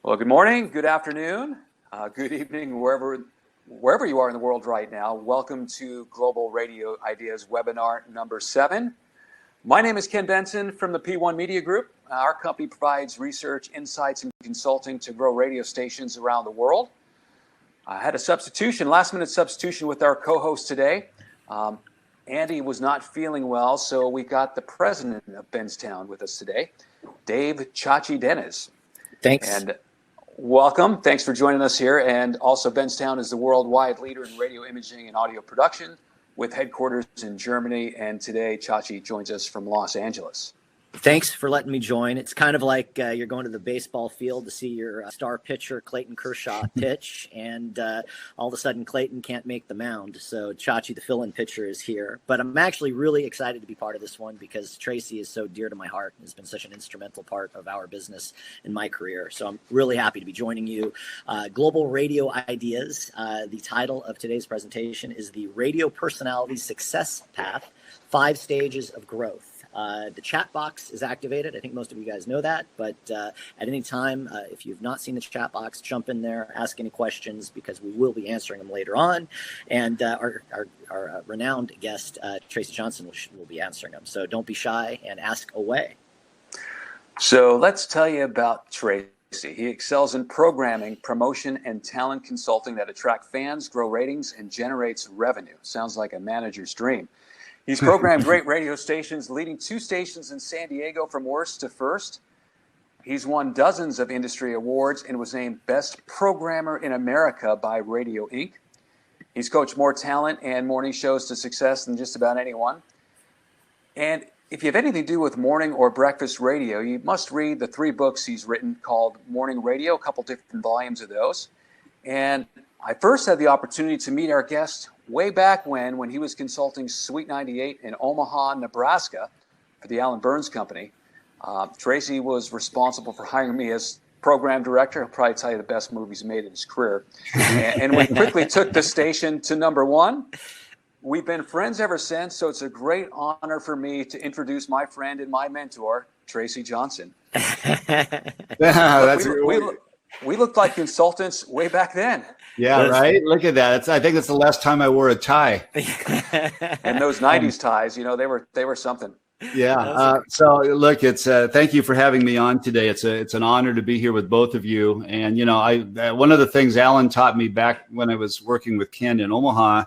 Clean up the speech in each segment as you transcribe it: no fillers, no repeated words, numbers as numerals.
Well, good morning, good afternoon, good evening, wherever you are in the world right now. Welcome to Global Radio Ideas webinar number 7. My name is Ken Benson from the P1 Media Group. Our company provides research, insights, and consulting to grow radio stations around the world. I had a last-minute substitution with our co-host today. Andy was not feeling well, so we got the president of Benstown with us today, Dave Chachi Dennis. Thanks. And welcome. Thanks for joining us here. And also, Benstown is the worldwide leader in radio imaging and audio production with headquarters in Germany. And today, Chachi joins us from Los Angeles. Thanks for letting me join. It's kind of like you're going to the baseball field to see your star pitcher, Clayton Kershaw, pitch, and all of a sudden Clayton can't make the mound. So Chachi, the fill-in pitcher, is here. But I'm actually really excited to be part of this one because Tracy is so dear to my heart and has been such an instrumental part of our business in my career. So I'm really happy to be joining you. Global Radio Ideas. The title of today's presentation is The Radio Personality Success Path, 5 Stages of Growth. The chat box is activated. I think most of you guys know that, but at any time, if you've not seen the chat box, jump in there, ask any questions because we will be answering them later on. And our renowned guest, Tracy Johnson, will be answering them. So don't be shy and ask away. So let's tell you about Tracy. He excels in programming, promotion, and talent consulting that attract fans, grow ratings, and generates revenue. Sounds like a manager's dream. He's programmed great radio stations, leading 2 stations in San Diego from worst to first. He's won dozens of industry awards and was named Best Programmer in America by Radio Inc. He's coached more talent and morning shows to success than just about anyone. And if you have anything to do with morning or breakfast radio, you must read the 3 books he's written called Morning Radio, a couple different volumes of those. And I first had the opportunity to meet our guest way back when he was consulting Sweet 98 in Omaha, Nebraska for the Alan Burns Company. Tracy was responsible for hiring me as program director. He'll probably tell you the best movies he made in his career. And we quickly took the station to number 1. We've been friends ever since, so it's a great honor for me to introduce my friend and my mentor, Tracy Johnson. We looked like consultants way back then. Yeah, right. Look at that. I think that's the last time I wore a tie. And those '90s ties, they were something. Yeah. So look, it's thank you for having me on today. It's an honor to be here with both of you. And one of the things Alan taught me back when I was working with Ken in Omaha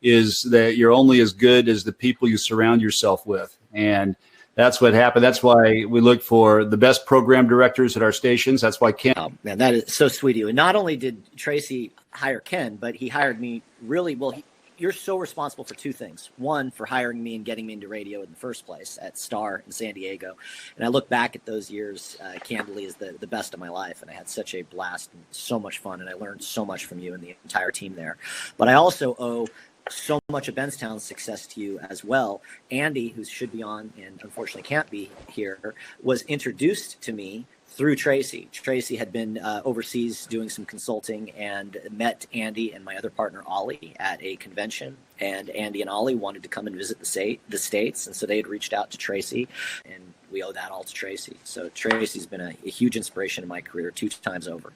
is that you're only as good as the people you surround yourself with. And that's what happened. That's why we look for the best program directors at our stations. That's why Ken. Oh, man, that is so sweet of you. And not only did Tracy hire Ken, but he hired me really well. You're so responsible for 2 things. One, for hiring me and getting me into radio in the first place at Star in San Diego. And I look back at those years candidly as the best of my life. And I had such a blast and so much fun. And I learned so much from you and the entire team there. But I also owe so much of Benstown's success to you as well. Andy, who should be on and unfortunately can't be here, was introduced to me through Tracy. Tracy had been overseas doing some consulting and met Andy and my other partner, Ollie, at a convention. And Andy and Ollie wanted to come and visit the States. And so they had reached out to Tracy, and we owe that all to Tracy. So Tracy's been a huge inspiration in my career 2 times over.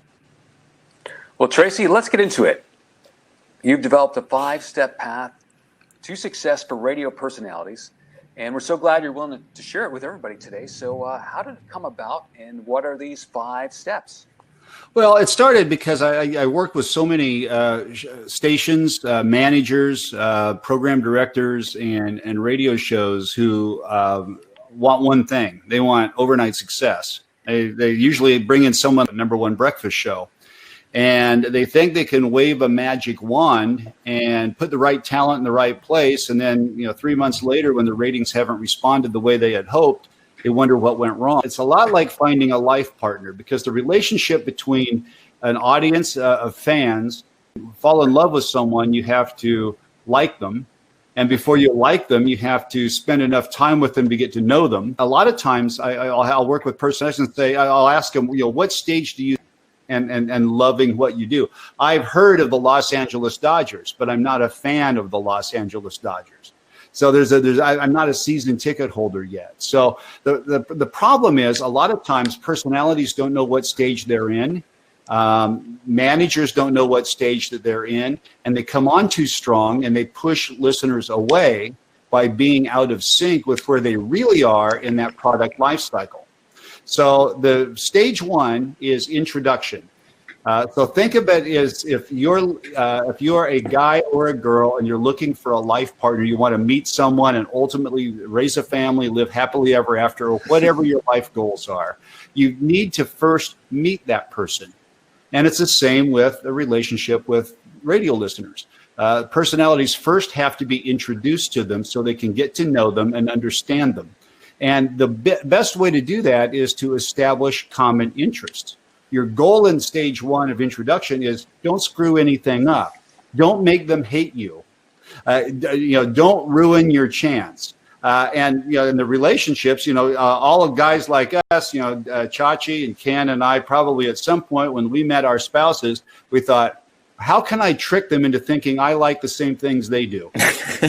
Well, Tracy, let's get into it. You've developed a 5-step path to success for radio personalities, and we're so glad you're willing to share it with everybody today. So how did it come about, and what are these 5 steps? Well, it started because I worked with so many stations, managers, program directors, and radio shows who want one thing. They want overnight success. They usually bring in someone at the #1 breakfast show. And they think they can wave a magic wand and put the right talent in the right place. And then, 3 months later, when the ratings haven't responded the way they had hoped, they wonder what went wrong. It's a lot like finding a life partner, because the relationship between an audience of fans, fall in love with someone, you have to like them. And before you like them, you have to spend enough time with them to get to know them. A lot of times I'll work with personalities and say, I'll ask them, what stage do you and loving what you do. I've heard of the Los Angeles Dodgers, but I'm not a fan of the Los Angeles Dodgers. So I'm not a season ticket holder yet. So the problem is, a lot of times personalities don't know what stage they're in. Managers don't know what stage that they're in, and they come on too strong and they push listeners away by being out of sync with where they really are in that product life cycle. So the stage one is introduction. So think of it as if you're a guy or a girl and you're looking for a life partner, you want to meet someone and ultimately raise a family, live happily ever after, or whatever your life goals are. You need to first meet that person. And it's the same with a relationship with radio listeners. Personalities first have to be introduced to them so they can get to know them and understand them. And the best way to do that is to establish common interests. Your goal in stage one of introduction is don't screw anything up. Don't make them hate you. Don't ruin your chance. And in the relationships, all of guys like us, Chachi and Ken and I, probably at some point when we met our spouses, we thought, how can I trick them into thinking I like the same things they do? Right?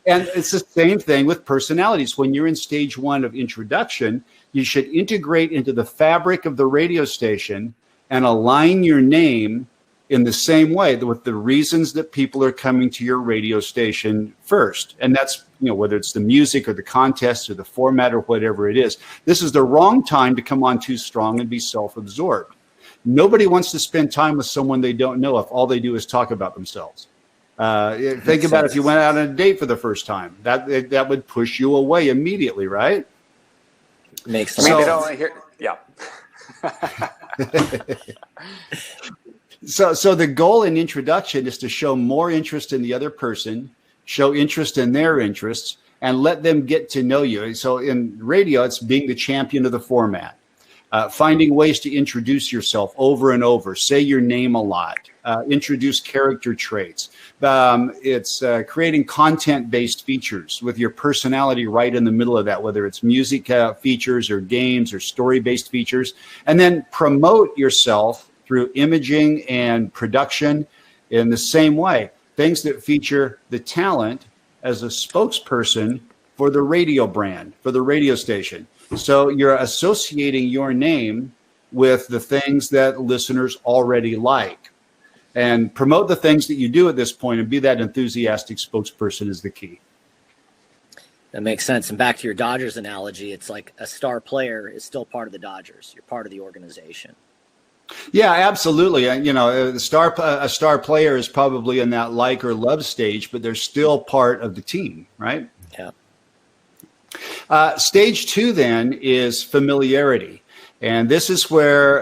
And it's the same thing with personalities. When you're in stage one of introduction, you should integrate into the fabric of the radio station and align your name in the same way with the reasons that people are coming to your radio station first. And that's, whether it's the music or the contest or the format or whatever it is. This is the wrong time to come on too strong and be self-absorbed. Nobody wants to spend time with someone they don't know if all they do is talk about themselves. Think about if you went out on a date for the first time. That would push you away immediately, right? Makes sense. I mean, they don't hear, yeah. So the goal in introduction is to show more interest in the other person, show interest in their interests, and let them get to know you. So in radio, it's being the champion of the format. Finding ways to introduce yourself over and over, say your name a lot, introduce character traits. It's creating content-based features with your personality right in the middle of that, whether it's music features or games or story-based features, and then promote yourself through imaging and production in the same way. Things that feature the talent as a spokesperson for the radio brand, for the radio station. So you're associating your name with the things that listeners already like. And promote the things that you do at this point and be that enthusiastic spokesperson is the key. That makes sense. And back to your Dodgers analogy, it's like a star player is still part of the Dodgers. You're part of the organization. Yeah, absolutely. A star player is probably in that like or love stage, but they're still part of the team, right? Yeah. Stage two then is familiarity. And this is where,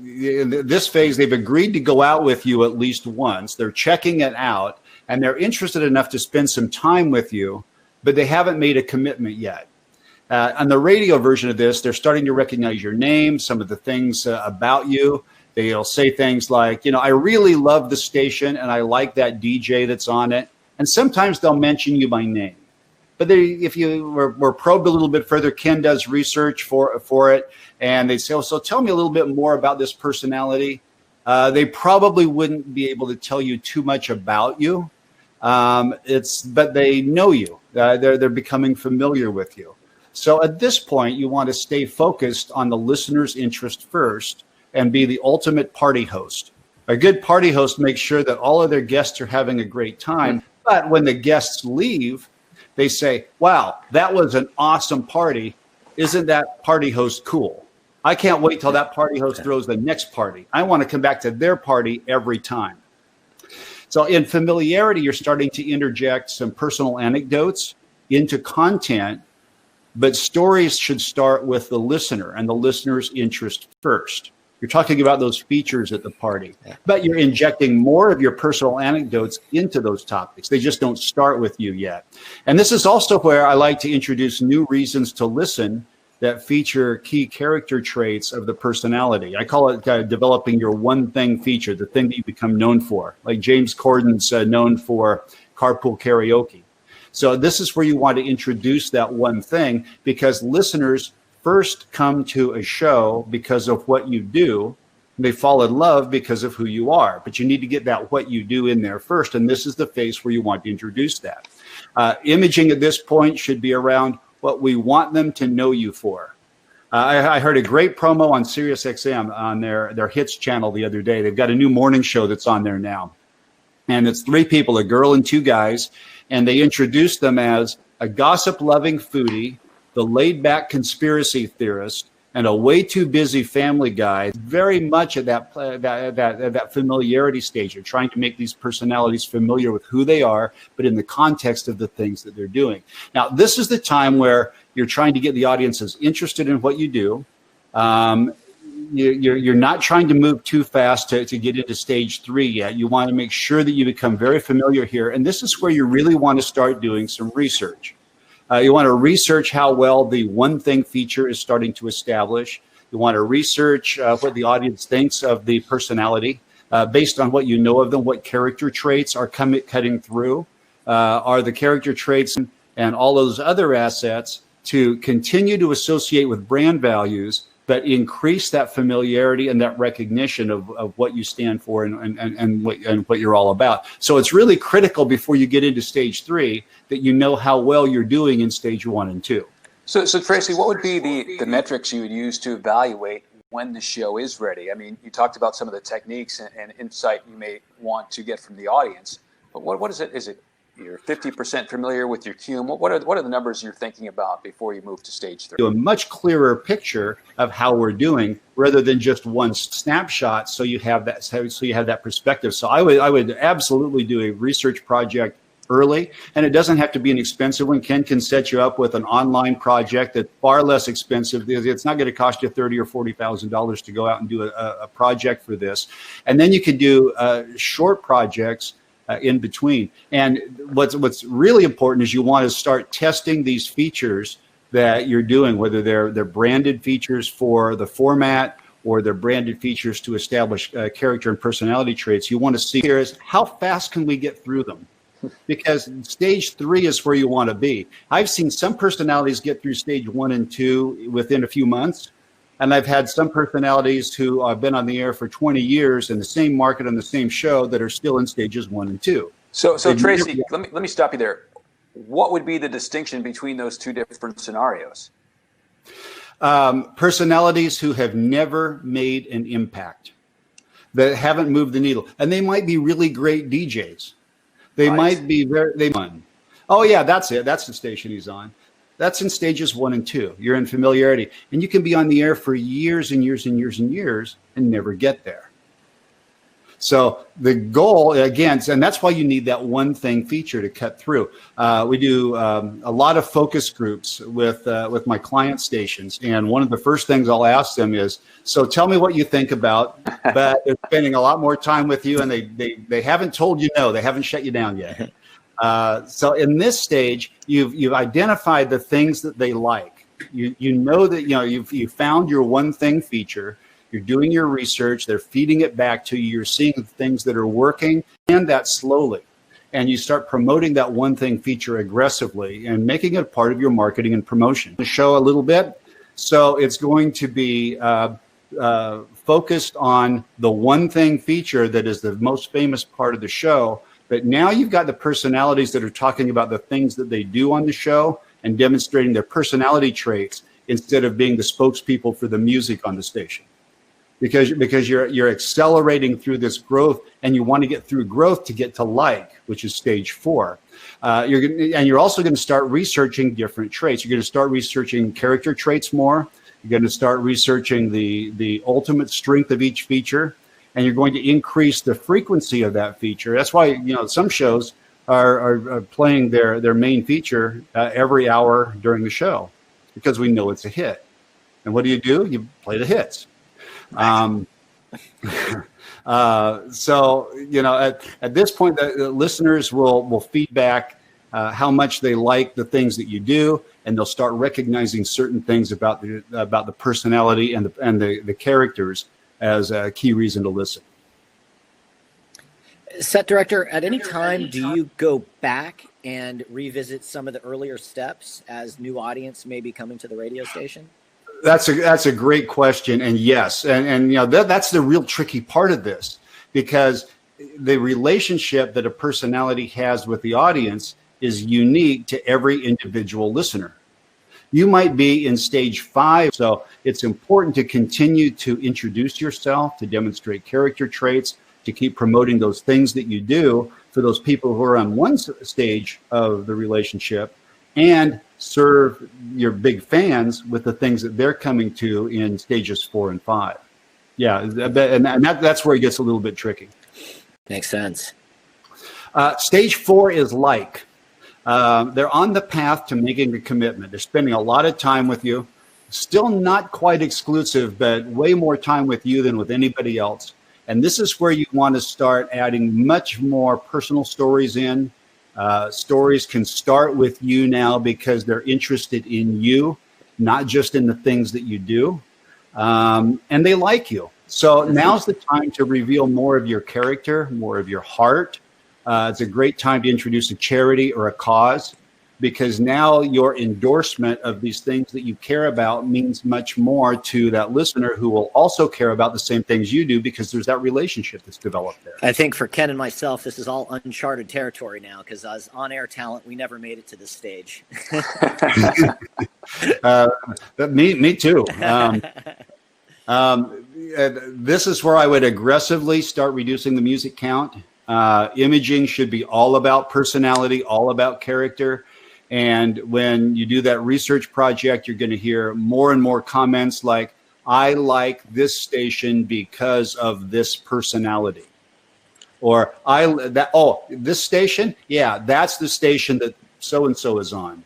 in this phase, they've agreed to go out with you at least once. They're checking it out, and they're interested enough to spend some time with you, but they haven't made a commitment yet. On the radio version of this, they're starting to recognize your name, some of the things about you. They'll say things like, I really love the station, and I like that DJ that's on it. And sometimes they'll mention you by name. But if you were probed a little bit further, Ken does research for it, and they say, so tell me a little bit more about this personality. They probably wouldn't be able to tell you too much about you, but they know you. They're becoming familiar with you. So at this point, you want to stay focused on the listener's interest first and be the ultimate party host. A good party host makes sure that all of their guests are having a great time, but when the guests leave, they say, wow, that was an awesome party. Isn't that party host cool? I can't wait till that party host throws the next party. I want to come back to their party every time. So in familiarity, you're starting to interject some personal anecdotes into content, but stories should start with the listener and the listener's interest first. You're talking about those features at the party, but you're injecting more of your personal anecdotes into those topics. They just don't start with you yet. And this is also where I like to introduce new reasons to listen that feature key character traits of the personality. I call it developing your one thing feature, the thing that you become known for. Like James Corden's known for carpool karaoke. So this is where you want to introduce that one thing, because listeners first come to a show because of what you do. They fall in love because of who you are, but you need to get that what you do in there first. And this is the phase where you want to introduce that. Imaging at this point should be around what we want them to know you for. I heard a great promo on SiriusXM on their hits channel the other day. They've got a new morning show that's on there now. And it's 3 people, a girl and 2 guys. And they introduced them as a gossip-loving foodie, the laid-back conspiracy theorist, and a way too busy family guy. Very much at that familiarity stage. You're trying to make these personalities familiar with who they are, but in the context of the things that they're doing. Now, this is the time where you're trying to get the audiences interested in what you do. You're not trying to move too fast to get into stage 3 yet. You want to make sure that you become very familiar here. And this is where you really want to start doing some research. You want to research how well the one thing feature is starting to establish. You want to research what the audience thinks of the personality based on what you know of them, what character traits are cutting through. Are the character traits and all those other assets to continue to associate with brand values, but increase that familiarity and that recognition of what you stand for and what you're all about. So it's really critical before you get into stage 3 that you know how well you're doing in stage 1 and 2. So Tracy, what would be the metrics you would use to evaluate when the show is ready? I mean, you talked about some of the techniques and insight you may want to get from the audience, but what is it? Is it you're 50% familiar with your cume? What are the numbers you're thinking about before you move to stage 3? Do a much clearer picture of how we're doing rather than just one snapshot. So you have that perspective. So I would absolutely do a research project early, and it doesn't have to be an expensive one. Ken can set you up with an online project that's far less expensive. It's not going to cost you $30,000 or $40,000 to go out and do a project for this. And then you could do short projects in between. And what's really important is you want to start testing these features that you're doing, whether they're branded features for the format or they're branded features to establish character and personality traits. You want to see here is how fast can we get through them? Because stage 3 is where you want to be. I've seen some personalities get through stage 1 and 2 within a few months. And I've had some personalities who have been on the air for 20 years in the same market on the same show that are still in stages 1 and 2. So Tracy, let me stop you there. What would be the distinction between those 2 different scenarios? Personalities who have never made an impact, that haven't moved the needle, and they might be really great DJs. They might be fun. Oh yeah, that's it. That's the station he's on. That's in stages 1 and 2. You're in familiarity, and you can be on the air for years and years and years and years and never get there. So the goal, again, and that's why you need that one thing feature to cut through. We do a lot of focus groups with my client stations, and one of the first things I'll ask them is, so tell me what you think about, but they're spending a lot more time with you, and they haven't told you no, they haven't shut you down yet. So in this stage, you've identified the things that they like. You know that you've found your one thing feature. You're doing your research. They're feeding it back to you. You're seeing the things that are working, and that slowly. And you start promoting that one thing feature aggressively and making it a part of your marketing and promotion. The show a little bit, so it's going to be focused on the one thing feature that is the most famous part of the show. But now you've got the personalities that are talking about the things that they do on the show and demonstrating their personality traits instead of being the spokespeople for the music on the station. Because you're accelerating through this growth, and you want to get through growth to get to which is stage 4. You're also going to start researching different traits. You're going to start researching character traits more. You're going to start researching the ultimate strength of each feature, and you're going to increase the frequency of that feature. That's why some shows are playing their main feature every hour during the show, because we know it's a hit. And what do? You play the hits. So at this point, the listeners will feedback how much they like the things that you do, and they'll start recognizing certain things about the personality and the characters as a key reason to listen. Set director, at any time, do you go back and revisit some of the earlier steps as new audience may be coming to the radio station? That's a great question, and yes, and that's the real tricky part of this, because the relationship that a personality has with the audience is unique to every individual listener. You might be in stage 5. So it's important to continue to introduce yourself, to demonstrate character traits, to keep promoting those things that you do for those people who are on one stage of the relationship, and serve your big fans with the things that they're coming to in stages 4 and 5. Yeah, and that's where it gets a little bit tricky. Makes sense. Stage 4 is like. They're on the path to making a commitment. They're spending a lot of time with you. Still not quite exclusive, but way more time with you than with anybody else. And this is where you want to start adding much more personal stories in. Stories can start with you now because they're interested in you, not just in the things that you do. And they like you. So now's the time to reveal more of your character, more of your heart. It's a great time to introduce a charity or a cause, because now your endorsement of these things that you care about means much more to that listener, who will also care about the same things you do, because there's that relationship that's developed there. I think for Ken and myself, this is all uncharted territory now, because as on-air talent, we never made it to this stage. Me too. This is where I would aggressively start reducing the music count. Imaging should be all about personality, all about character. And when you do that research project, you're going to hear more and more comments like, I like this station because of this personality. Or this station? Yeah, that's the station that so-and-so is on.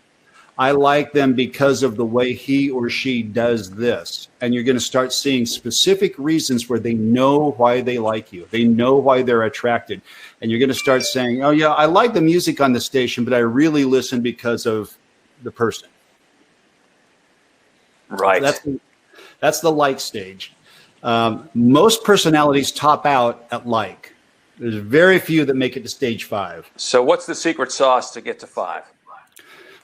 I like them because of the way he or she does this. And you're going to start seeing specific reasons where they know why they like you. They know why they're attracted. And you're going to start saying, oh, yeah, I like the music on the station, but I really listen because of the person. Right. That's the like stage. Most personalities top out at like. There's very few that make it to stage 5. So what's the secret sauce to get to 5?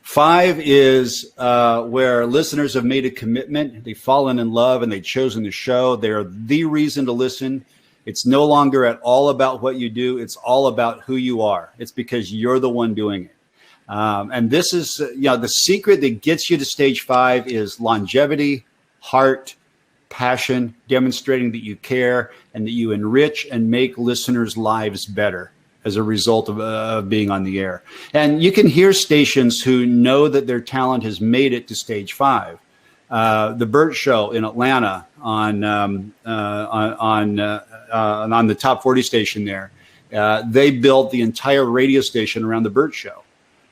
5 is where listeners have made a commitment. They've fallen in love and they've chosen the show. They're the reason to listen. It's no longer at all about what you do. It's all about who you are. It's because you're the one doing it. And this is, the secret that gets you to stage 5 is longevity, heart, passion, demonstrating that you care and that you enrich and make listeners' lives better as a result of being on the air. And you can hear stations who know that their talent has made it to stage 5. The Burt Show in Atlanta on the top 40 station there, they built the entire radio station around the Burt Show.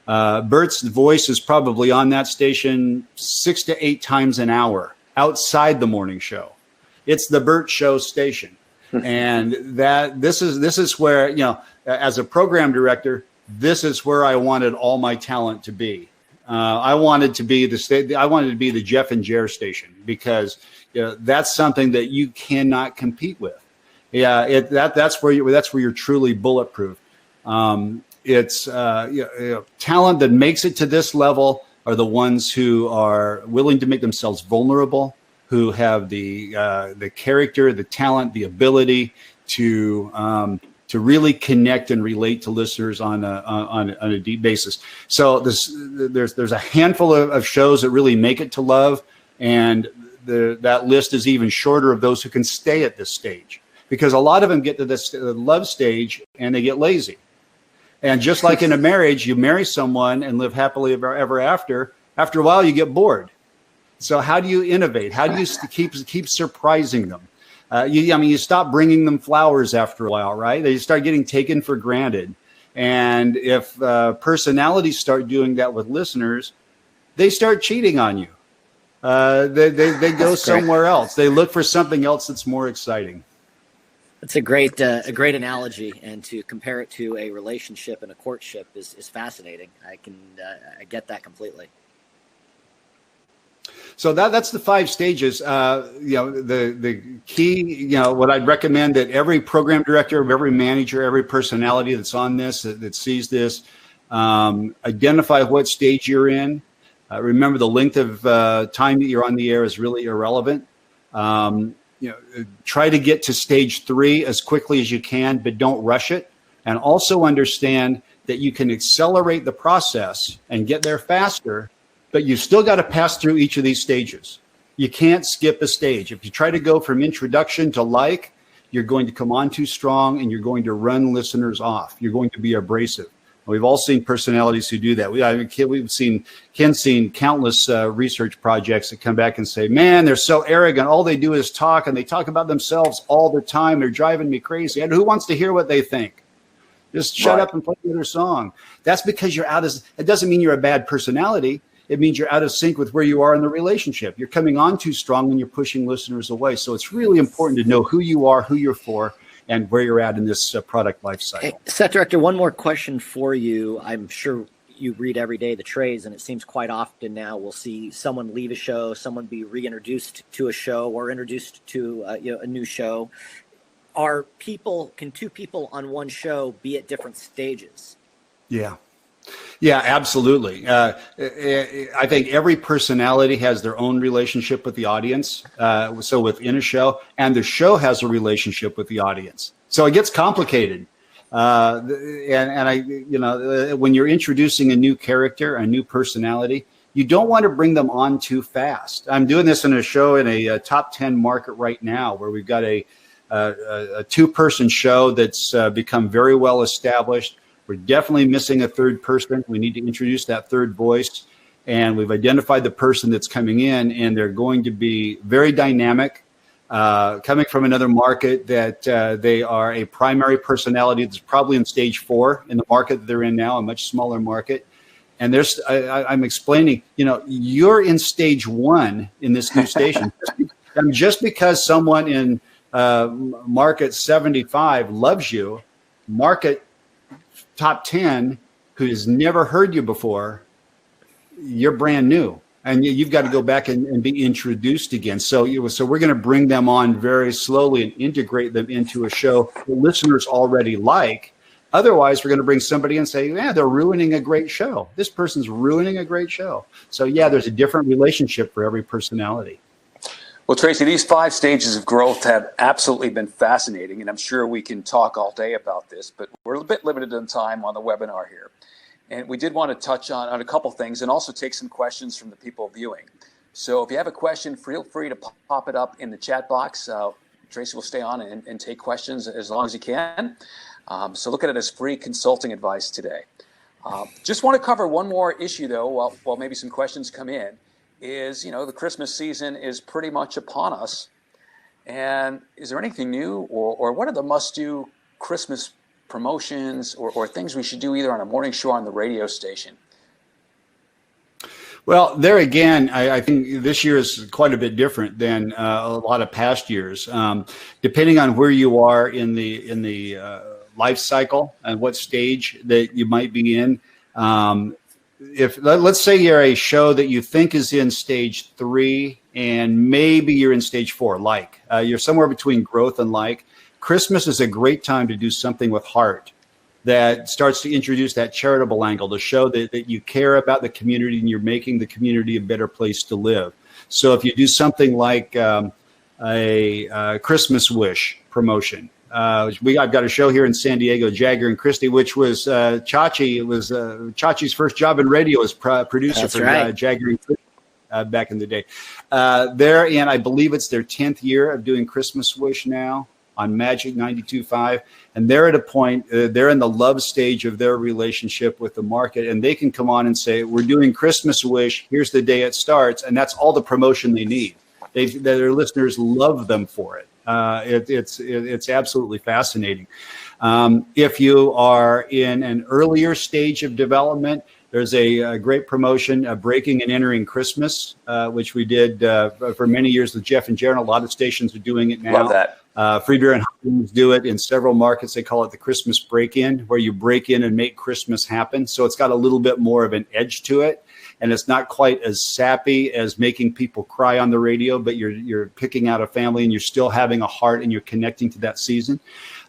Burt's voice is probably on that station 6 to 8 times an hour outside the morning show. It's the Burt Show station. And this is where, as a program director, this is where I wanted all my talent to be. I wanted to be the Jeff and Jer station, because that's something that you cannot compete with. Yeah, that's where you're truly bulletproof. It's talent that makes it to this level are the ones who are willing to make themselves vulnerable, who have the character, the talent, the ability to really connect and relate to listeners on a deep basis. So there's a handful of shows that really make it to love, and that list is even shorter of those who can stay at this stage, because a lot of them get to the love stage and they get lazy. And just like in a marriage, you marry someone and live happily ever after. After a while, you get bored. So how do you innovate? How do you keep surprising them? You stop bringing them flowers after a while, right? They start getting taken for granted. And if personalities start doing that with listeners, they start cheating on you. They go somewhere else. They look for something else that's more exciting. That's a great analogy, and to compare it to a relationship and a courtship is fascinating. I get that completely. So that's the 5 stages. The key, what I'd recommend that every program director, every manager, every personality that's on this, that sees this, identify what stage you're in. Remember, the length of time that you're on the air is really irrelevant. Try to get to stage 3 as quickly as you can, but don't rush it. And also understand that you can accelerate the process and get there faster but you still got to pass through each of these stages. You can't skip a stage. If you try to go from introduction to like, you're going to come on too strong and you're going to run listeners off. You're going to be abrasive. We've all seen personalities who do that. Ken's seen countless research projects that come back and say, man, they're so arrogant. All they do is talk, and they talk about themselves all the time. They're driving me crazy. And who wants to hear what they think? Just shut up and play their song. That's because you're out of, it doesn't mean you're a bad personality. It means you're out of sync with where you are in the relationship. You're coming on too strong and you're pushing listeners away. So it's really important to know who you are, who you're for, and where you're at in this product life cycle. Hey, Set Director, one more question for you. I'm sure you read every day the trades, and it seems quite often now we'll see someone leave a show, someone be reintroduced to a show or introduced to a new show. Can two people on one show be at different stages? Yeah, absolutely. I think every personality has their own relationship with the audience. So within a show, and the show has a relationship with the audience. So it gets complicated. When you're introducing a new character, a new personality, you don't want to bring them on too fast. I'm doing this in a show in a top 10 market right now, where we've got a two-person show that's become very well established. We're definitely missing a third person. We need to introduce that third voice. And we've identified the person that's coming in, and they're going to be very dynamic, coming from another market that they are a primary personality that's probably in stage 4 in the market that they're in now, a much smaller market. And I'm explaining, you're in stage 1 in this new station. And just because someone in market 75 loves you, market top 10 who has never heard you before, you're brand new, and you've got to go back and be introduced again. So we're going to bring them on very slowly and integrate them into a show the listeners already like. Otherwise, we're going to bring somebody and say, yeah, they're ruining a great show. This person's ruining a great show. So yeah, there's a different relationship for every personality. Well, Tracy, these 5 stages of growth have absolutely been fascinating, and I'm sure we can talk all day about this, but we're a bit limited in time on the webinar here. And we did want to touch on a couple things and also take some questions from the people viewing. So if you have a question, feel free to pop it up in the chat box. Tracy will stay on and take questions as long as you can. So look at it as free consulting advice today. Just want to cover one more issue, though, while maybe some questions come in. Is, the Christmas season is pretty much upon us. And is there anything new or what are the must-do Christmas promotions or things we should do either on a morning show or on the radio station? Well, there again, I think this year is quite a bit different than a lot of past years. Depending on where you are in the life cycle and what stage that you might be in, if let's say you're a show that you think is in stage 3 and maybe you're in stage 4, you're somewhere between growth and Christmas is a great time to do something with heart that starts to introduce that charitable angle to show that you care about the community and you're making the community a better place to live. So if you do something like a Christmas wish promotion, I've got a show here in San Diego, Jagger and Christie, which was Chachi. It was Chachi's first job in radio as producer. That's for right. Jagger and Christie back in the day. And I believe it's their 10th year of doing Christmas Wish now on Magic 92.5. And they're at a point, they're in the love stage of their relationship with the market, and they can come on and say, we're doing Christmas Wish, here's the day it starts, and that's all the promotion they need. Their listeners love them for it. It's absolutely fascinating. If you are in an earlier stage of development, there's a great promotion, Breaking and Entering Christmas, which we did for many years with Jeff and Jaron. A lot of stations are doing it now. Love that. Free Beer and Hot do it in several markets. They call it the Christmas break-in, where you break in and make Christmas happen. So it's got a little bit more of an edge to it. And it's not quite as sappy as making people cry on the radio, but you're picking out a family and you're still having a heart and you're connecting to that season.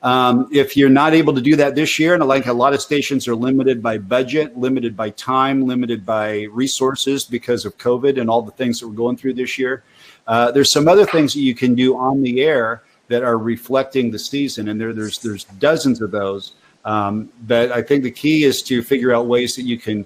If you're not able to do that this year, and like a lot of stations are limited by budget, limited by time, limited by resources because of COVID and all the things that we're going through this year, there's some other things that you can do on the air that are reflecting the season. And there's dozens of those. But I think the key is to figure out ways that you can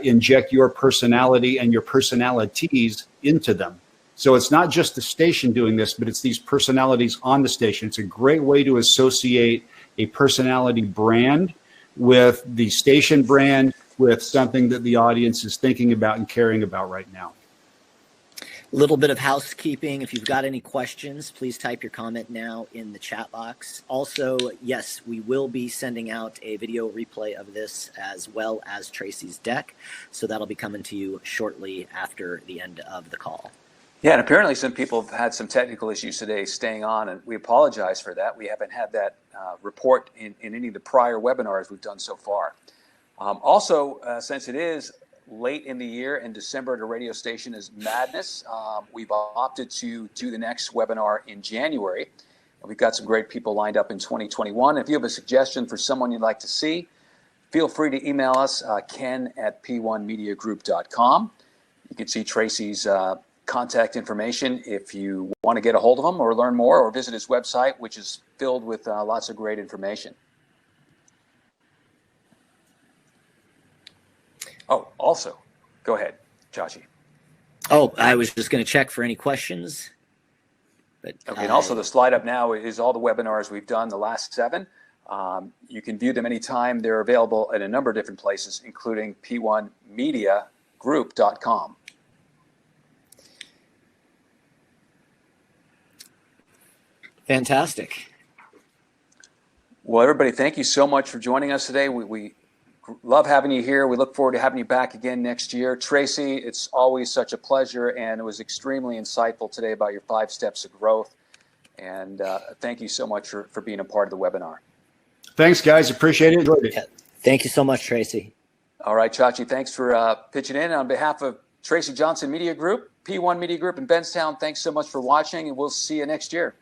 inject your personality and your personalities into them. So it's not just the station doing this, but it's these personalities on the station. It's a great way to associate a personality brand with the station brand, with something that the audience is thinking about and caring about right now. A little bit of housekeeping. If you've got any questions, please type your comment now in the chat box. Also, yes, we will be sending out a video replay of this as well as Tracy's deck. So that'll be coming to you shortly after the end of the call. Yeah, and apparently some people have had some technical issues today staying on, and we apologize for that. We haven't had that report in any of the prior webinars we've done so far. Also, since it is late in the year in December at a radio station is madness, we've opted to do the next webinar in January. And we've got some great people lined up in 2021. If you have a suggestion for someone you'd like to see, feel free to email us, ken@p1mediagroup.com. You can see Tracy's contact information if you want to get a hold of him or learn more, or visit his website, which is filled with lots of great information. Oh, also, go ahead, Chachi. Oh, I was just going to check for any questions. But okay, and also the slide up now is all the webinars we've done, the last 7. You can view them anytime. They're available in a number of different places, including p1mediagroup.com. Fantastic. Well, everybody, thank you so much for joining us today. We love having you here. We look forward to having you back again next year. Tracy, it's always such a pleasure, and it was extremely insightful today about your 5 steps of growth. And thank you so much for being a part of the webinar. Thanks, guys. Appreciate it. Enjoyed it. Yeah. Thank you so much, Tracy. All right, Chachi, thanks for pitching in. On behalf of Tracy Johnson Media Group, P1 Media Group in Benstown, thanks so much for watching, and we'll see you next year.